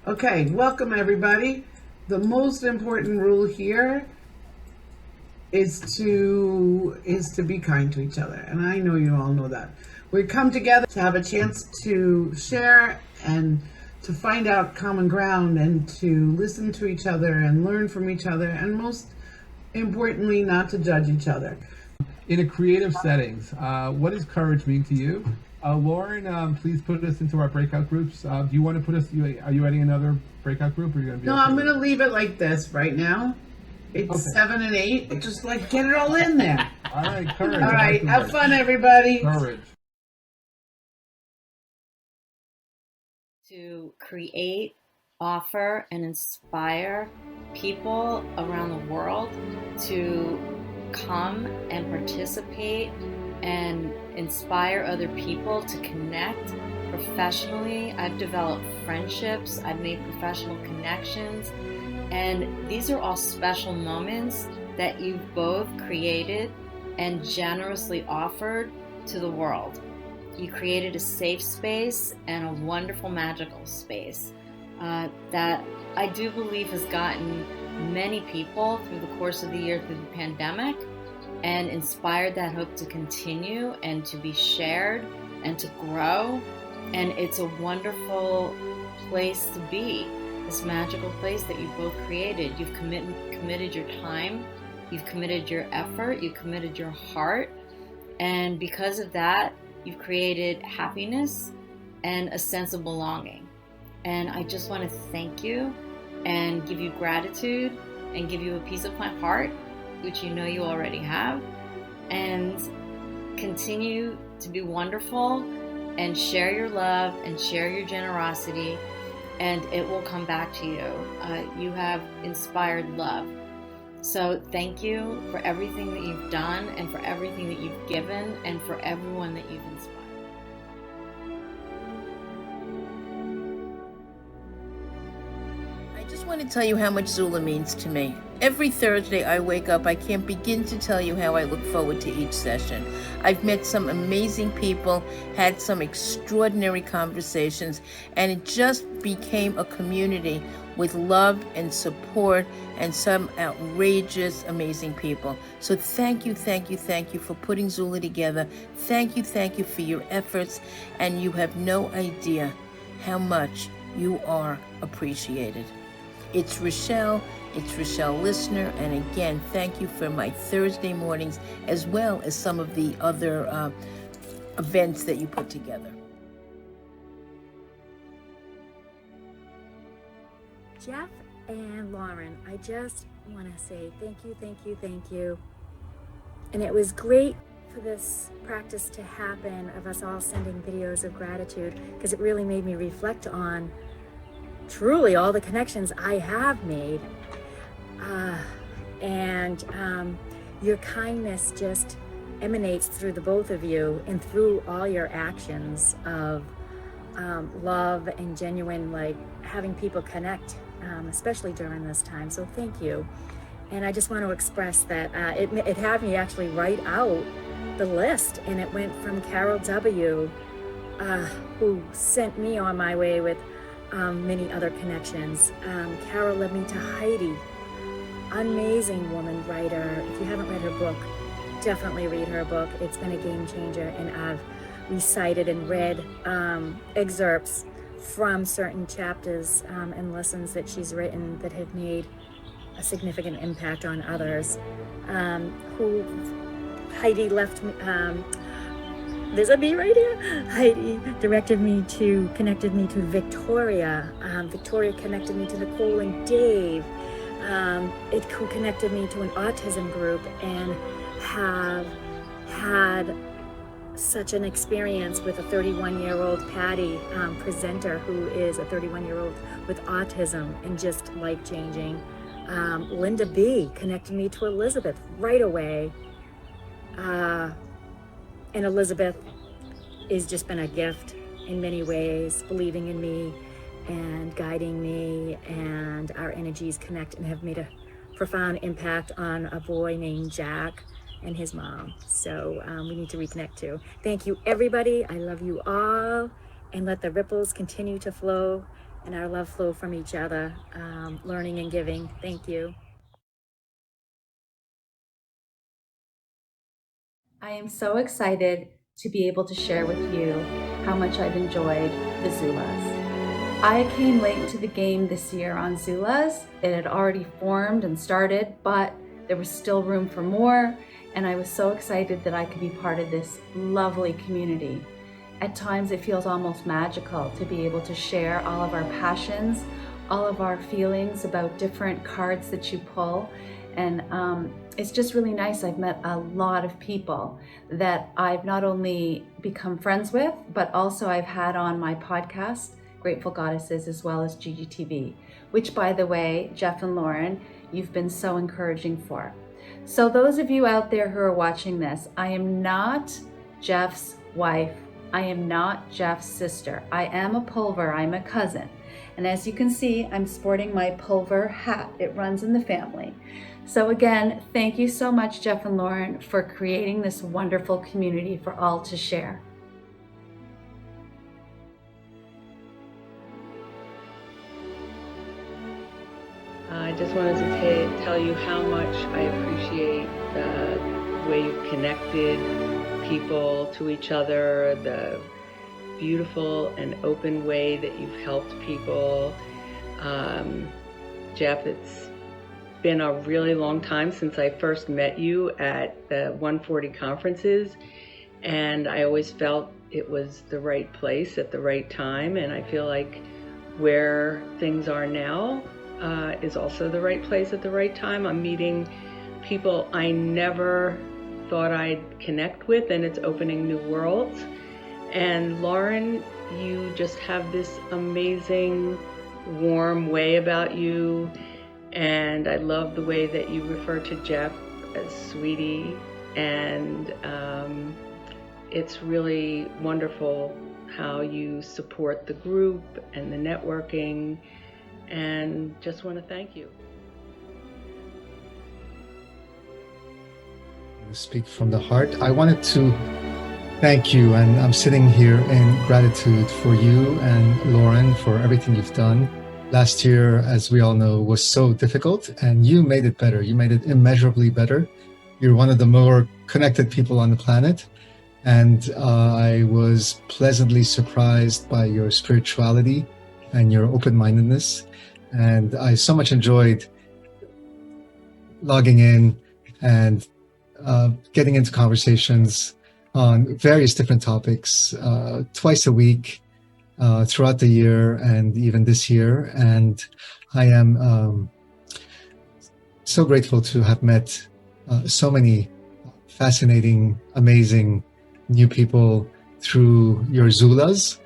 Okay, welcome everybody. The most important rule here is to be kind to each other, and I know you all know that. We come together to have a chance to share and to find out common ground and to listen to each other and learn from each other, and most importantly, not to judge each other. in a creative settings. What does courage mean to you? Lauren, please put us into our breakout groups. Do you want to put us? Are you adding another breakout group, or are you going to be? No, I'm going to leave it like this right now. It's 7 and 8. Just like get it all in there. All right, courage. All right, have fun, everybody. Courage. To create, offer, and inspire people around the world to come and participate and inspire other people to connect professionally. I've developed friendships, I've made professional connections, and these are all special moments that you've both created and generously offered to the world. You created a safe space and a wonderful magical space that I do believe has gotten many people through the course of the year through the pandemic and inspired that hope to continue and to be shared and to grow. And it's a wonderful place to be, this magical place that you both created. You've committed your time, you've committed your effort, you've committed your heart, and because of that, you've created happiness and a sense of belonging. And I just want to thank you and give you gratitude and give you a piece of my heart, which you know you already have, and continue to be wonderful and share your love and share your generosity, and it will come back to you. You have inspired love. So thank you for everything that you've done and for everything that you've given and for everyone that you've inspired. I just want to tell you how much Zula means to me. Every Thursday I wake up, I can't begin to tell you how I look forward to each session. I've met some amazing people, had some extraordinary conversations, and it just became a community with love and support and some outrageous, amazing people. So thank you for putting Zula together. Thank you for your efforts, and you have no idea how much you are appreciated. It's Rochelle Listener, and again, thank you for my Thursday mornings as well as some of the other events that you put together. Jeff and Lauren, I just want to say thank you. And it was great for this practice to happen of us all sending videos of gratitude, because it really made me reflect on truly all the connections I have made. And your kindness just emanates through the both of you and through all your actions of love and genuine, like, having people connect, especially during this time. So thank you. And I just want to express that it had me actually write out the list, and it went from Carol W., who sent me on my way with many other connections. Carol led me to Heidi, amazing woman writer. If you haven't read her book, definitely read her book. It's been a game changer, and I've recited and read excerpts from certain chapters and lessons that she's written that have made a significant impact on others. Who Heidi left me, there's a B right here. Heidi connected me to Victoria. Victoria connected me to Nicole and Dave. It connected me to an autism group, and have had such an experience with a 31-year-old Patty presenter who is a 31-year-old with autism, and just life-changing. Linda B connected me to Elizabeth right away. And Elizabeth has just been a gift in many ways, believing in me and guiding me, and our energies connect and have made a profound impact on a boy named Jack and his mom. So we need to reconnect too. Thank you, everybody. I love you all, and let the ripples continue to flow and our love flow from each other, learning and giving. Thank you. I am so excited to be able to share with you how much I've enjoyed the Zulas. I came late to the game this year on Zulas. It had already formed and started, but there was still room for more, and I was so excited that I could be part of this lovely community. At times it feels almost magical to be able to share all of our passions, all of our feelings about different cards that you pull. And it's just really nice. I've met a lot of people that I've not only become friends with, but also I've had on my podcast, Grateful Goddesses, as well as GGTV, which, by the way, Jeff and Lauren, you've been so encouraging for. So those of you out there who are watching this, I am not Jeff's wife. I am not Jeff's sister. I am a Pulver. I'm a cousin. And as you can see, I'm sporting my Pulver hat. It runs in the family. So again, thank you so much, Jeff and Lauren, for creating this wonderful community for all to share. I just wanted to tell you how much I appreciate the way you've connected people to each other, the beautiful and open way that you've helped people. Jeff, it's been a really long time since I first met you at the 140 conferences, and I always felt it was the right place at the right time, and I feel like where things are now is also the right place at the right time. I'm meeting people I never thought I'd connect with, and it's opening new worlds. And Lauren, you just have this amazing, warm way about you, and I love the way that you refer to Jeff as sweetie, and it's really wonderful how you support the group and the networking, and just want to thank you. Speak from the heart. I wanted to thank you, and I'm sitting here in gratitude for you and Lauren for everything you've done. Last year, as we all know, was so difficult, and you made it better. You made it immeasurably better. You're one of the more connected people on the planet, and I was pleasantly surprised by your spirituality and your open-mindedness, and I so much enjoyed logging in and getting into conversations on various different topics twice a week throughout the year and even this year. And I am so grateful to have met so many fascinating, amazing new people through your Zulas.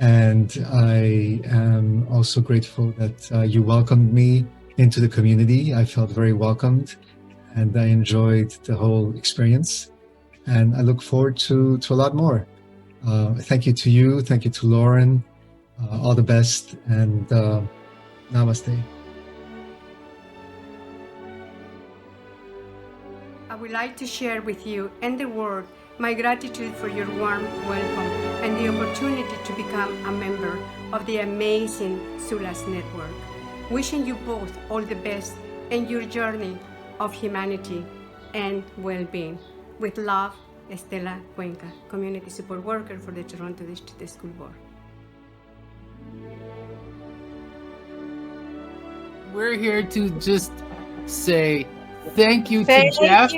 And I am also grateful that you welcomed me into the community. I felt very welcomed, and I enjoyed the whole experience. And I look forward to a lot more. Thank you to you. Thank you to Lauren. All the best, and namaste. I would like to share with you and the world my gratitude for your warm welcome and the opportunity to become a member of the amazing Zula's network. Wishing you both all the best in your journey of humanity and well-being. With love, Estela Cuenca, Community Support Worker for the Toronto District School Board. We're here to just say thank you to Jeff.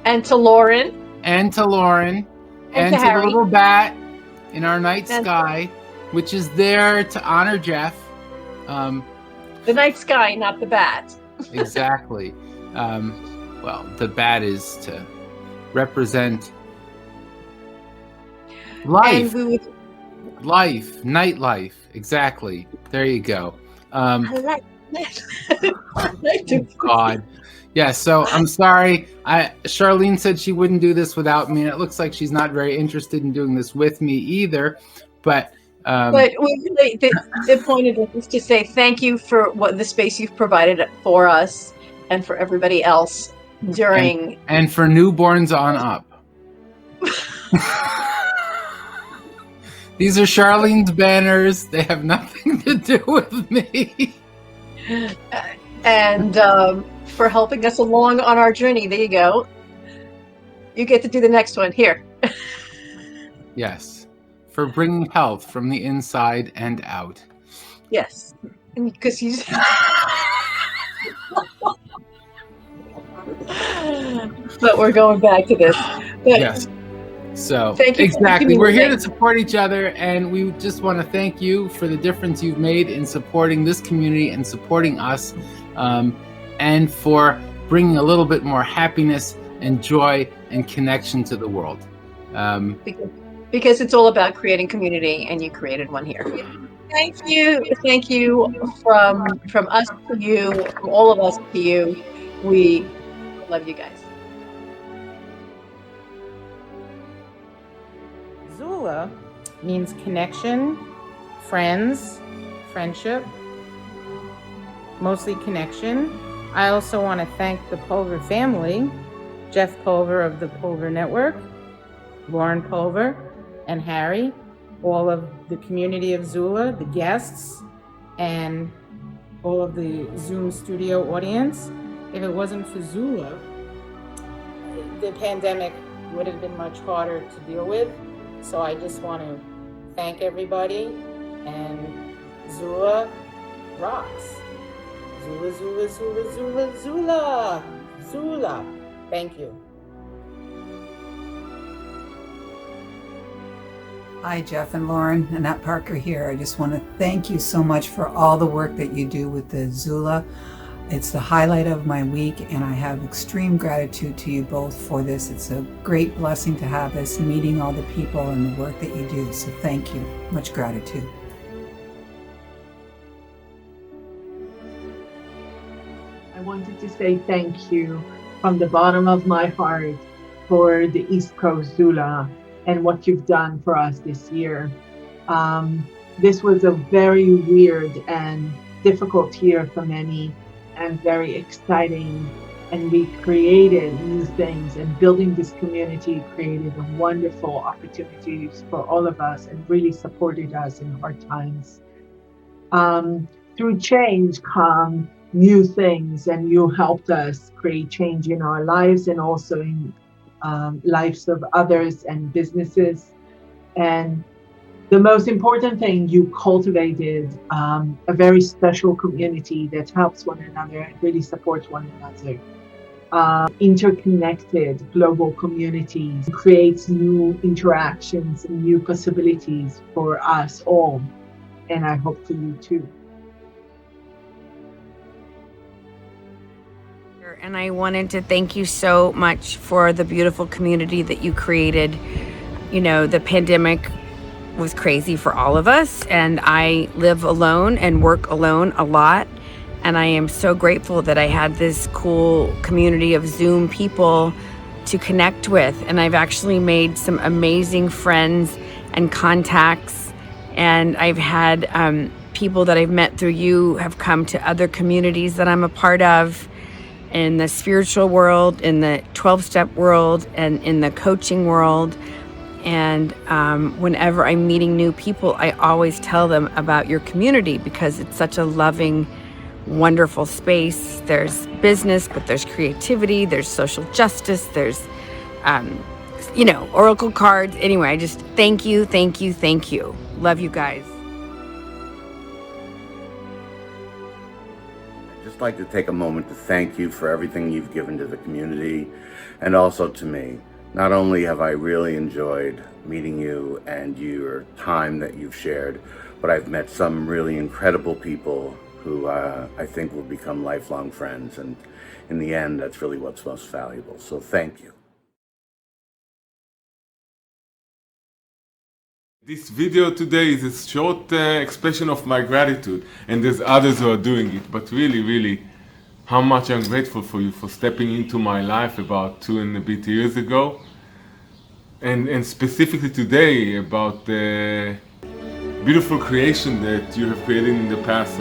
And to Lauren. And to Lauren. And to the Harry. little bat in our night sky, which is there to honor Jeff. The night sky, not the bat. Exactly. Well, the bat is to represent life. Life, nightlife. Exactly. There you go. I like that. God. Yeah, so I'm sorry. Charlene said she wouldn't do this without me, and it looks like she's not very interested in doing this with me either. But the point of it is to say thank you for what the space you've provided for us and for everybody else during and for newborns on up. These are Charlene's banners. They have nothing to do with me. And for helping us along on our journey. There you go. You get to do the next one here. Yes, for bringing health from the inside and out. Yes, because he's. but we're going back to this. But Yes. So thank you for exactly, keeping we're me here to awake. support each other, and we just want to thank you for the difference you've made in supporting this community and supporting us, and for bringing a little bit more happiness and joy and connection to the world. Because it's all about creating community, and you created one here. Thank you from us to you, from all of us to you. We love you guys. Zula means connection, friends, friendship, mostly connection. I also want to thank the Pulver family, Jeff Pulver of the Pulver Network, Lauren Pulver, and Harry, all of the community of Zula, the guests, and all of the Zoom studio audience. If it wasn't for Zula, the pandemic would have been much harder to deal with. So I just want to thank everybody, and Zula rocks. Zula, Zula, Zula, Zula, Zula, Zula. Thank you. Hi, Jeff and Lauren. Annette Parker here. I just want to thank you so much for all the work that you do with the Zula. It's the highlight of my week, and I have extreme gratitude to you both for this. It's a great blessing to have this, meeting all the people and the work that you do. So thank you. Much gratitude. I wanted to say thank you from the bottom of my heart for the East Coast Zula and what you've done for us this year. This was a very weird and difficult year for many, and very exciting. And we created new things, and building this community created a wonderful opportunities for all of us and really supported us in hard times. Through change come new things, and you helped us create change in our lives and also in lives of others and businesses. And the most important thing, you cultivated a very special community that helps one another and really supports one another. Interconnected global communities creates new interactions and new possibilities for us all, and I hope for you too. And I wanted to thank you so much for the beautiful community that you created. You know, the pandemic was crazy for all of us, and I live alone and work alone a lot. And I am so grateful that I had this cool community of Zoom people to connect with. And I've actually made some amazing friends and contacts. And I've had people that I've met through you have come to other communities that I'm a part of, in the spiritual world, in the 12-step world, and in the coaching world. And whenever I'm meeting new people, I always tell them about your community because it's such a loving, wonderful space. There's business, but there's creativity, there's social justice, there's, oracle cards. Anyway, I just thank you, thank you, thank you. Love you guys. I'd like to take a moment to thank you for everything you've given to the community and also to me. Not only have I really enjoyed meeting you and your time that you've shared, but I've met some really incredible people who I think will become lifelong friends, and in the end, that's really what's most valuable. So thank you. This video today is a short expression of my gratitude, and there's others who are doing it, but really, how much I'm grateful for you for stepping into my life about 2 and a bit years ago, and specifically today about the beautiful creation that you have created in the past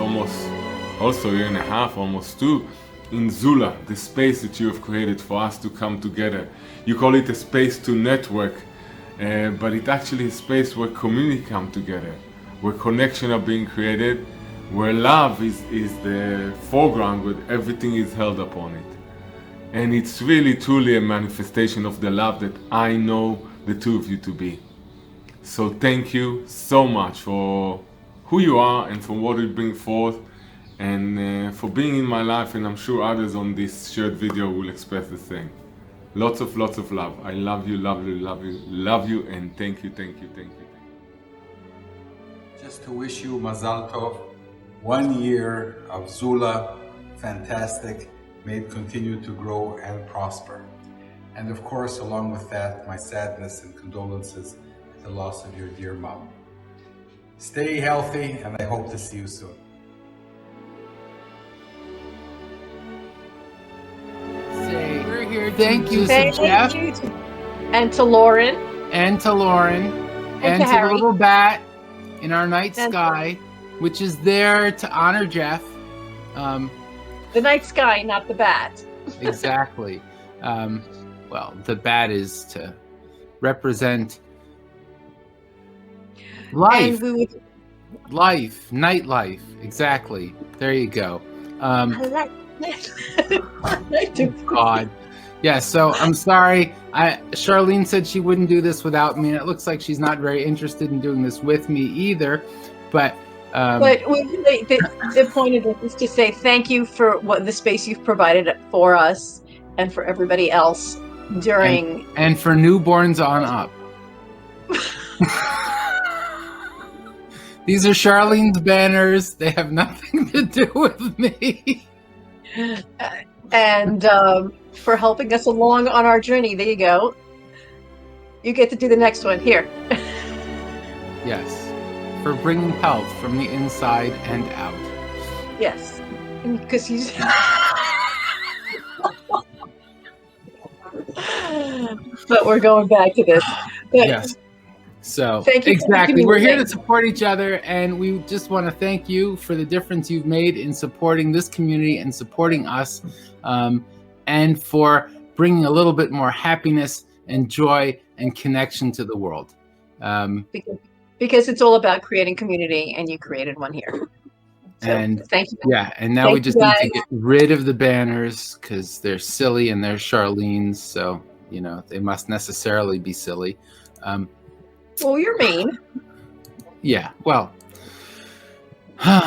also year and a half, almost 2, in Zula, the space that you have created for us to come together. You call it a space to network. But it's actually a space where community come together, where connection are being created, where love is the foreground, where everything is held upon it. And it's really truly a manifestation of the love that I know the two of you to be. So thank you so much for who you are and for what you bring forth, and for being in my life, and I'm sure others on this shared video will express the same. lots of love. I love you, love you, and thank you. Just to wish you Mazal Tov, 1 year of Zula, fantastic. May it continue to grow and prosper. And of course, along with that, my sadness and condolences at the loss of your dear mom. Stay healthy, and I hope to see you soon. We're here. Thank you, Thank Jeff. you and to Lauren. And to Lauren. And to to the Harry. little bat in our night And- sky, which is there to honor Jeff. The night sky, not the bat. Exactly. Well, the bat is to represent life. And we would. Life, nightlife. Exactly. There you go. I like God. Yeah, so I'm sorry. Charlene said she wouldn't do this without me, and it looks like she's not very interested in doing this with me either. But the point of this is to say thank you for what the space you've provided for us and for everybody else during and for newborns on up. These are Charlene's banners. They have nothing to do with me. And for helping us along on our journey. There you go. You get to do the next one here. Yes. For bringing health from the inside and out. Yes, because he's. But we're going back to this. But yes. So thank you exactly, we're here to support each other, and we just want to thank you for the difference you've made in supporting this community and supporting us, and for bringing a little bit more happiness and joy and connection to the world. Because it's all about creating community, and you created one here. So, and thank you. Yeah, and now we just need to get rid of the banners because they're silly and they're Charlene's, so they must necessarily be silly. Well, you're mean. Yeah, well,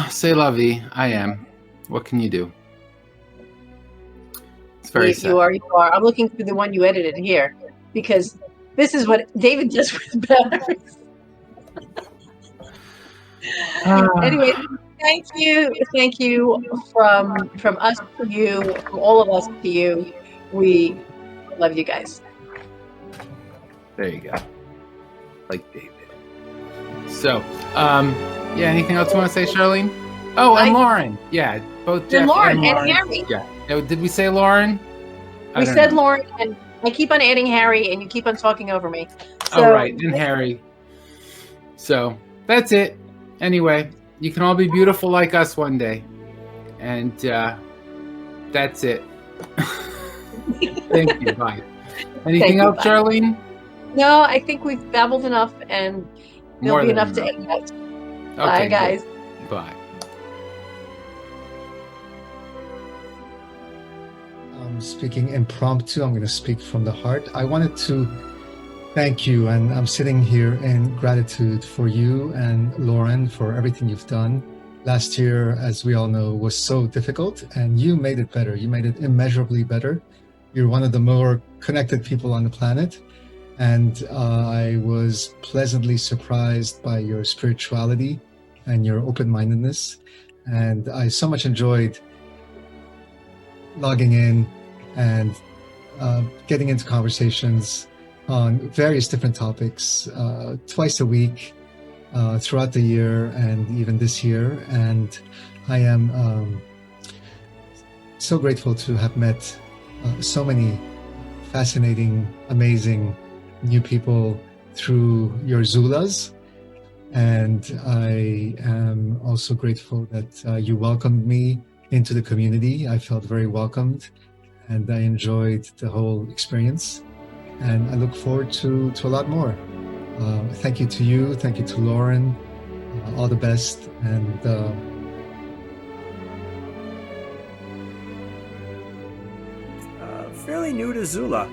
c'est la vie. I am. What can you do? It's very sad. You are. I'm looking for the one you edited here because this is what David does with banners. Anyway, thank you from us to you, from all of us to you. We love you guys. There you go. Like David. So, yeah, anything else you want to say, Charlene? Oh, and Lauren. Yeah, both Jeff and Lauren. and Harry. Yeah. Did we say Lauren? We said Lauren, and I keep on adding Harry, and you keep on talking over me. So, oh, right, and Harry. So, that's it. Anyway, you can all be beautiful like us one day. And that's it. Thank you. Bye. Anything else, Charlene? No, I think we've babbled enough, and there'll be enough to end out. Okay, bye, guys. Good. Bye. Speaking impromptu, I'm going to speak from the heart. I wanted to thank you, and I'm sitting here in gratitude for you and Lauren for everything you've done. Last year, as we all know, was so difficult, and you made it better. You made it immeasurably better. You're one of the more connected people on the planet, and I was pleasantly surprised by your spirituality and your open-mindedness, and I so much enjoyed logging in and getting into conversations on various different topics twice a week throughout the year and even this year. And I am so grateful to have met so many fascinating, amazing new people through your Zulas. And I am also grateful that you welcomed me into the community. I felt very welcomed, and I enjoyed the whole experience. And I look forward to a lot more. Thank you to you. Thank you to Lauren. All the best. And fairly new to Zula.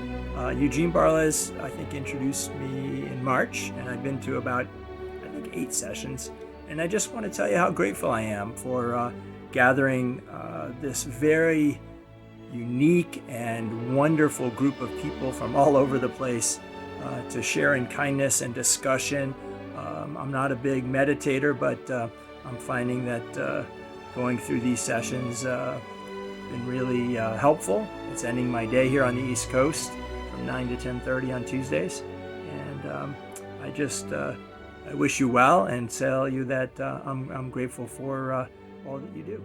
Eugene Barles, I think, introduced me in March, and I've been to about, 8 sessions. And I just want to tell you how grateful I am for gathering this very unique and wonderful group of people from all over the place to share in kindness and discussion. I'm not a big meditator, but I'm finding that going through these sessions been really helpful. It's ending my day here on the East Coast from 9 to 10:30 on Tuesdays. And I wish you well and tell you that I'm grateful for all that you do.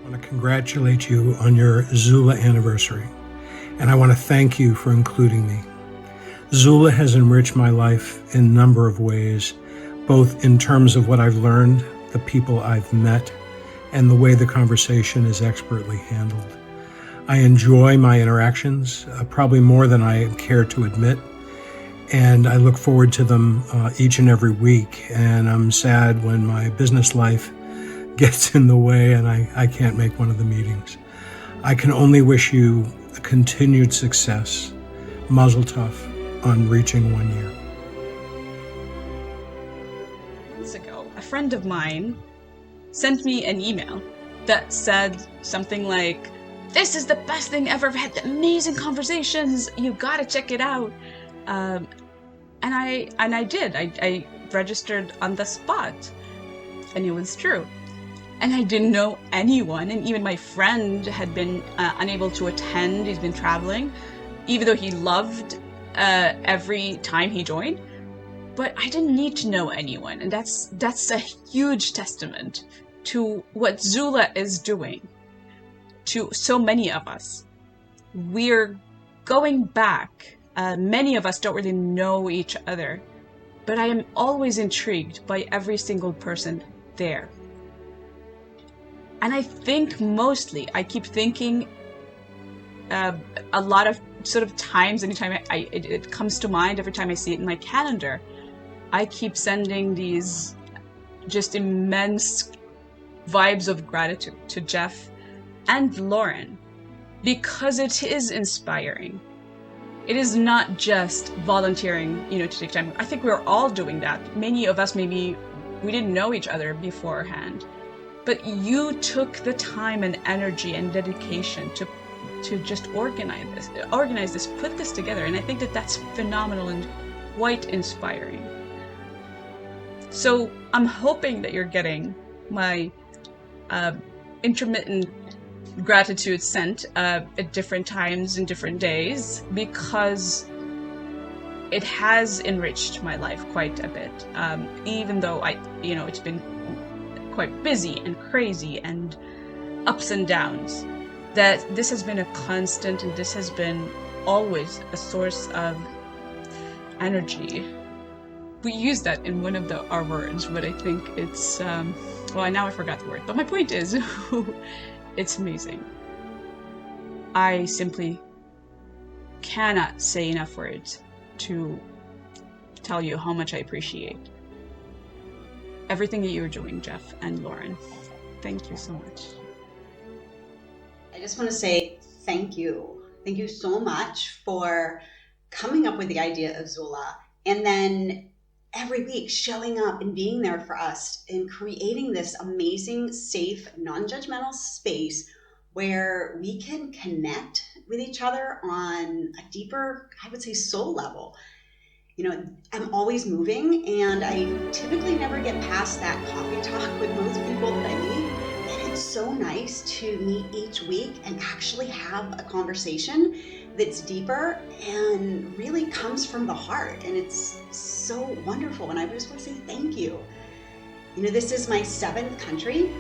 I want to congratulate you on your Zula anniversary, and I want to thank you for including me. Zula has enriched my life in a number of ways, both in terms of what I've learned, the people I've met, and the way the conversation is expertly handled. I enjoy my interactions, probably more than I care to admit, and I look forward to them each and every week. And I'm sad when my business life gets in the way and I can't make one of the meetings. I can only wish you a continued success. Mazel tov on reaching 1 year. Months ago, a friend of mine sent me an email that said something like, "This is the best thing ever. I've had amazing conversations. You gotta check it out." And I did. I registered on the spot, and it was true. And I didn't know anyone, and even my friend had been unable to attend. He's been traveling, even though he loved every time he joined. But I didn't need to know anyone, and that's a huge testament to what Zula is doing to so many of us. We're going back. Many of us don't really know each other, but I am always intrigued by every single person there. And I think mostly, I keep thinking a lot of sort of times, anytime it comes to mind, every time I see it in my calendar, I keep sending these just immense vibes of gratitude to Jeff and Lauren, because it is inspiring. It is not just volunteering, to take time. I think we're all doing that. Many of us, maybe we didn't know each other beforehand, but you took the time and energy and dedication to just organize this, put this together. And I think that that's phenomenal and quite inspiring. So I'm hoping that you're getting my intermittent gratitude sent at different times and different days, because it has enriched my life quite a bit. Even though it's been quite busy and crazy and ups and downs, that this has been a constant, and this has been always a source of energy. We use that in one of our words, but I think it's now I forgot the word, but my point is it's amazing. I simply cannot say enough words to tell you how much I appreciate everything that you're doing, Jeff and Lauren. Thank you so much. I just want to say thank you. Thank you so much for coming up with the idea of Zula, and then every week showing up and being there for us and creating this amazing, safe, non-judgmental space where we can connect with each other on a deeper, I would say, soul level. I'm always moving, and I typically never get past that coffee talk with most people that I meet. And it's so nice to meet each week and actually have a conversation that's deeper and really comes from the heart. And it's so wonderful. And I just want to say thank you. This is my 7th country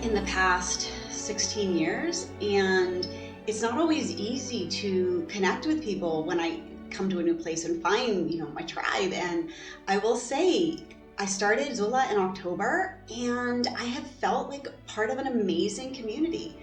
in the past 16 years. And it's not always easy to connect with people when I come to a new place and find, my tribe. And I will say, I started Zula in October, and I have felt like part of an amazing community.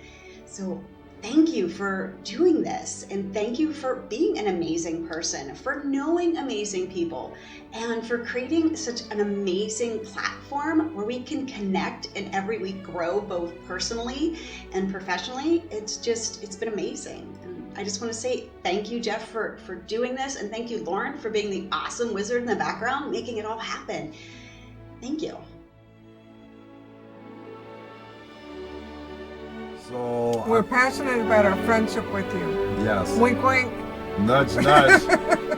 So thank you for doing this, and thank you for being an amazing person, for knowing amazing people, and for creating such an amazing platform where we can connect and every week grow both personally and professionally. It's been amazing. I just want to say thank you, Jeff, for doing this, and thank you, Lauren, for being the awesome wizard in the background, making it all happen. Thank you. So we're passionate about our friendship with you. yes. Wink, wink. Nudge, nudge.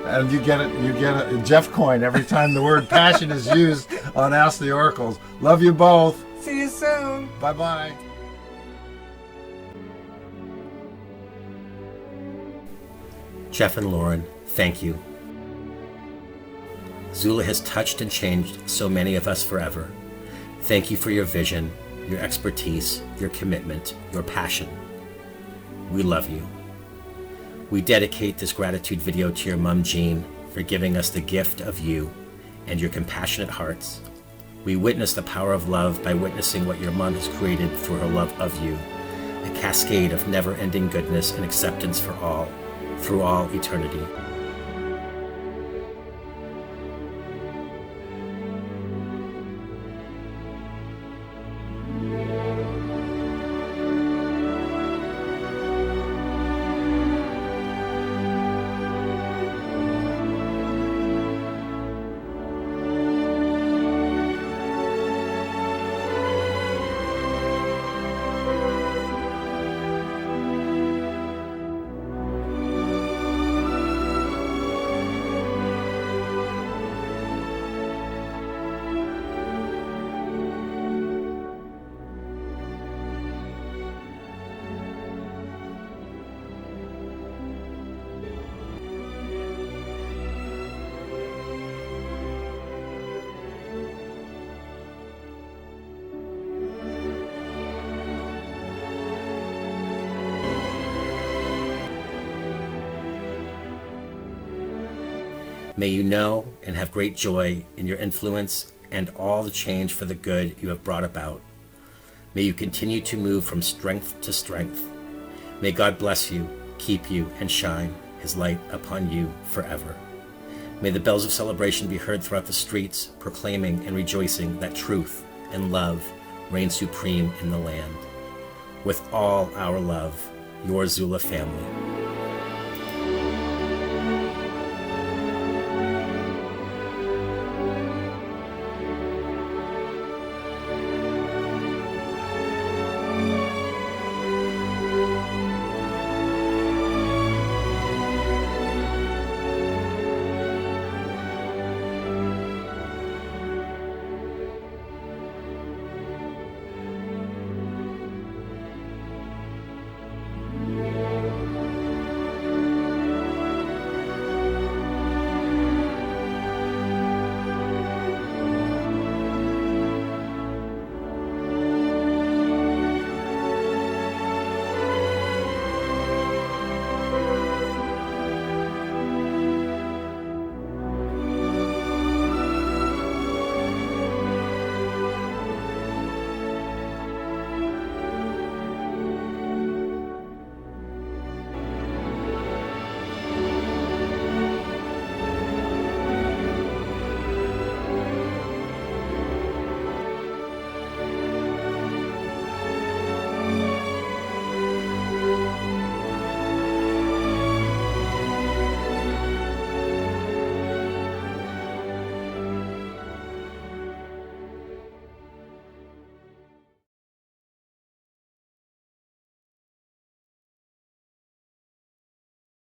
And you get a Jeff coin every time the word passion is used on Ask the Oracles. Love you both. See you soon. Bye-bye. Jeff and Lauren, thank you. Zula has touched and changed so many of us forever. Thank you for your vision, your expertise, your commitment, your passion. We love you. We dedicate this gratitude video to your mom, Jean, for giving us the gift of you and your compassionate hearts. We witness the power of love by witnessing what your mom has created through her love of you, a cascade of never-ending goodness and acceptance for all, through all eternity. May you know and have great joy in your influence and all the change for the good you have brought about. May you continue to move from strength to strength. May God bless you, keep you, and shine his light upon you forever. May the bells of celebration be heard throughout the streets, proclaiming and rejoicing that truth and love reign supreme in the land. With all our love, your Zula family.